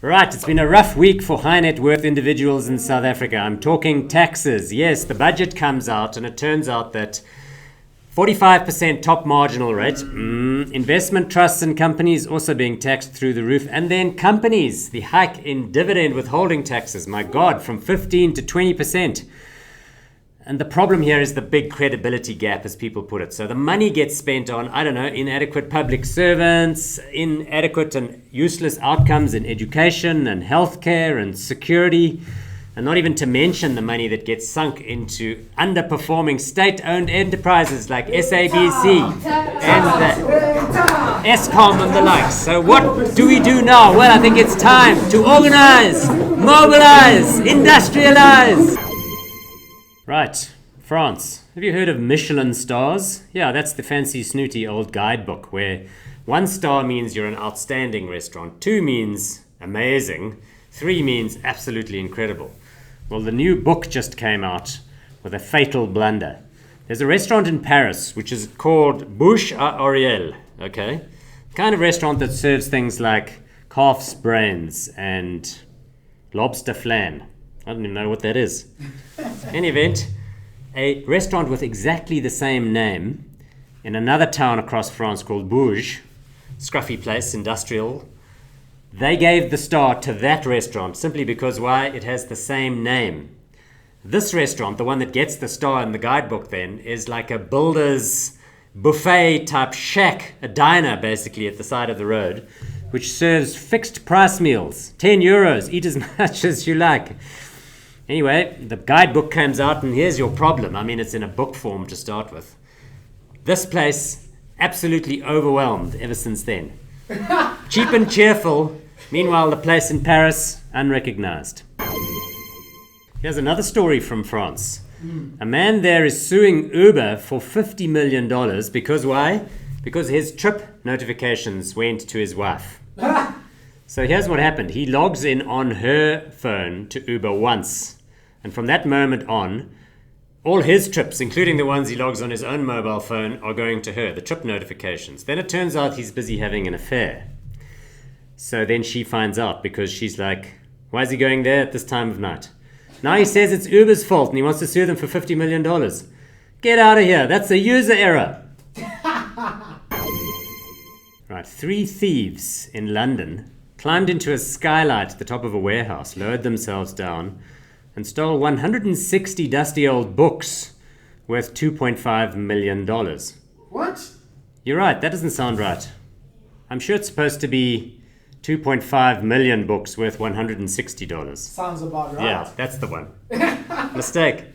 Right, it's been a rough week for high net worth individuals in South Africa. I'm talking taxes. Yes, the budget comes out and it turns out that 45% top marginal rate, investment trusts and companies also being taxed through the roof, and then companies, the hike in dividend withholding taxes, my God, from 15 to 20%. And the problem here is the big credibility gap, as people put it. So the money gets spent on, inadequate public servants, inadequate and useless outcomes in education and healthcare and security, and not even to mention the money that gets sunk into underperforming state-owned enterprises like SABC and Eskom and the likes. So what do we do now? Well, I think it's time to organize, mobilize, industrialize. Right, France. Have you heard of Michelin stars? Yeah, that's the fancy snooty old guidebook where 1 star means you're an outstanding restaurant, 2 means amazing, 3 means absolutely incredible. Well, the new book just came out with a fatal blunder. There's a restaurant in Paris which is called Bouche à Oriel, okay? Kind of restaurant that serves things like calf's brains and lobster flan. I don't even know what that is. In any event, a restaurant with exactly the same name in another town across France called Bourges, scruffy place, industrial, they gave the star to that restaurant simply because why? It has the same name. This restaurant, the one that gets the star in the guidebook then, is like a builder's buffet type shack, a diner basically at the side of the road, which serves fixed price meals, 10 euros, eat as much as you like. Anyway, the guidebook comes out and here's your problem. I mean, it's in a book form to start with. This place, absolutely overwhelmed ever since then. Cheap and cheerful. Meanwhile, the place in Paris, unrecognized. Here's another story from France. A man there is suing Uber for $50 million because why? Because his trip notifications went to his wife. So here's what happened. He logs in on her phone to Uber once. And from that moment on, all his trips, including the ones he logs on his own mobile phone, are going to her, the trip notifications. Then it turns out he's busy having an affair. So then she finds out because she's like, why is he going there at this time of night? Now he says it's Uber's fault and he wants to sue them for $50 million. Get out of here. That's a user error. Right, 3 thieves in London climbed into a skylight at the top of a warehouse, lowered themselves down, and stole 160 dusty old books worth $2.5 million. What? You're right, that doesn't sound right. I'm sure it's supposed to be 2.5 million books worth $160. Sounds about right. Yeah, that's the one. Mistake.